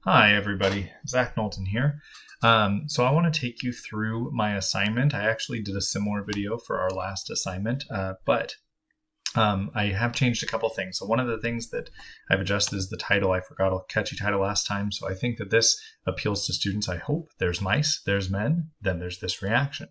Hi, everybody. Zach Knowlton here. So I want to take you through my assignment. I actually did a similar video for our last assignment, but I have changed a couple things. So one of the things that I've adjusted is the title. I forgot a catchy title last time, so I think that this appeals to students. I hope. There's mice, there's men, then there's this reaction.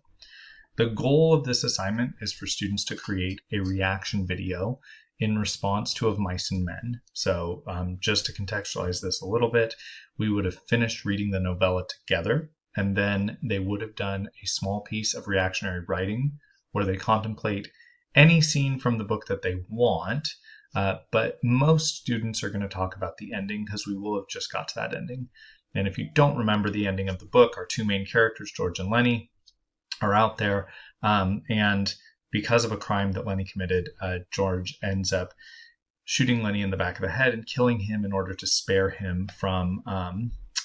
The goal of this assignment is for students to create a reaction video in response to Of Mice and Men. So just to contextualize this a little bit, we would have finished reading the novella together, and then they would have done a small piece of reactionary writing where they contemplate any scene from the book that they want, but most students are going to talk about the ending because we will have just got to that ending. And if you don't remember the ending of the book, our two main characters, George and Lenny, are out there, and because of a crime that Lenny committed, George ends up shooting Lenny in the back of the head and killing him in order to spare him from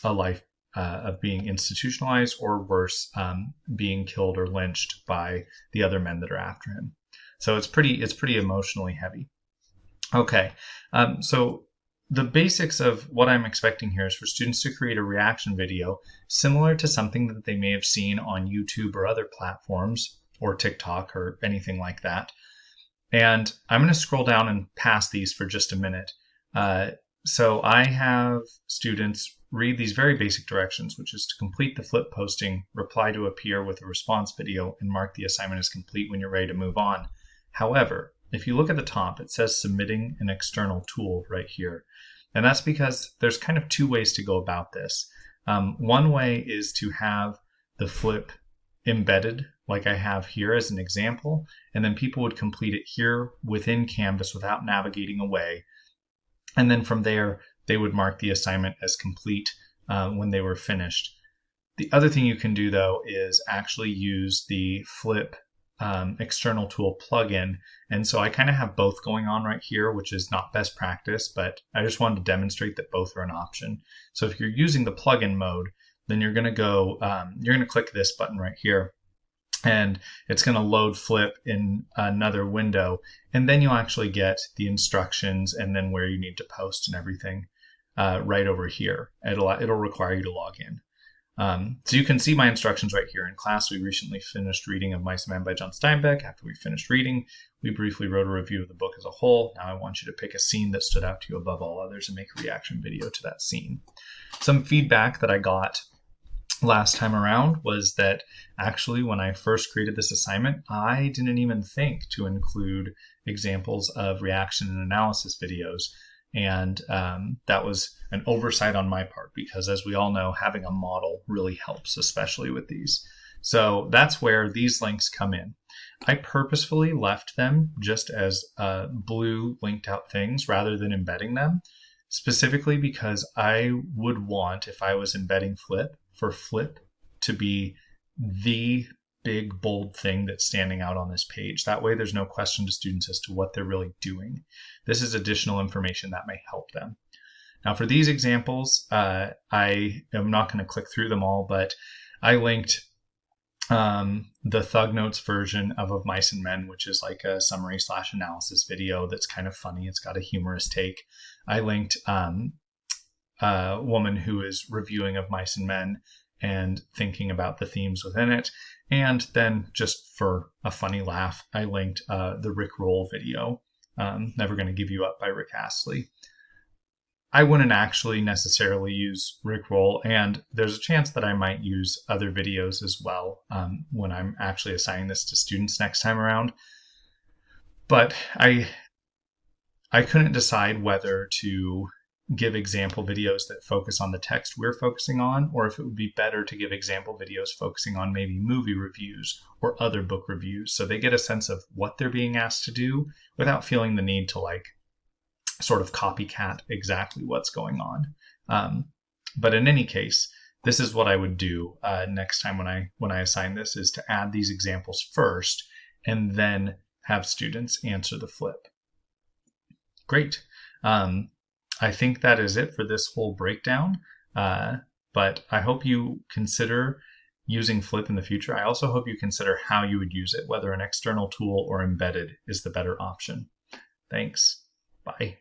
a life of being institutionalized, or worse, being killed or lynched by the other men that are after him. So it's pretty emotionally heavy. Okay, so the basics of what I'm expecting here is for students to create a reaction video similar to something that they may have seen on YouTube or other platforms, or TikTok or anything like that. And I'm going to scroll down and pass these for just a minute. So I have students read these very basic directions, which is to complete the flip posting, reply to a peer with a response video, and mark the assignment as complete when you're ready to move on. However, if you look at the top, it says submitting an external tool right here. And that's because there's kind of two ways to go about this. One way is to have the flip embedded like I have here as an example, and then people would complete it here within Canvas without navigating away. And then from there, they would mark the assignment as complete when they were finished. The other thing you can do, though, is actually use the Flip external tool plugin. And so I kind of have both going on right here, which is not best practice, but I just wanted to demonstrate that both are an option. So if you're using the plugin mode, then you're going to go, you're going to click this button right here, and it's going to load Flip in another window. And then you'll actually get the instructions and then where you need to post and everything right over here. It'll require you to log in. So you can see my instructions right here. In class, we recently finished reading Of Mice and Men by John Steinbeck. After we finished reading, we briefly wrote a review of the book as a whole. Now I want you to pick a scene that stood out to you above all others and make a reaction video to that scene. Some feedback that I got last time around was that actually when I first created this assignment, I didn't even think to include examples of reaction and analysis videos. And that was an oversight on my part, because as we all know, having a model really helps, especially with these. So that's where these links come in. I purposefully left them just as blue linked out things rather than embedding them, specifically because I would want, if I was embedding Flip, for Flip to be the big bold thing that's standing out on this page. That way there's no question to students as to what they're really doing. This is additional information that may help them. Now for these examples, I am not going to click through them all, but I linked the Thug Notes version of Mice and Men, which is like a summary / analysis video that's kind of funny. It's got a humorous take. I linked a woman who is reviewing Of Mice and Men and thinking about the themes within it. And then just for a funny laugh, I linked the Rick Roll video, Never Gonna Give You Up by Rick Astley. I wouldn't actually necessarily use Rick Roll, and there's a chance that I might use other videos as well when I'm actually assigning this to students next time around. But I couldn't decide whether to give example videos that focus on the text we're focusing on, or if it would be better to give example videos focusing on maybe movie reviews or other book reviews, so they get a sense of what they're being asked to do without feeling the need to like sort of copycat exactly what's going on. But in any case, this is what I would do next time when I assign this, is to add these examples first and then have students answer the Flip. Great. I think that is it for this whole breakdown, but I hope you consider using Flip in the future. I also hope you consider how you would use it, whether an external tool or embedded is the better option. Thanks. Bye.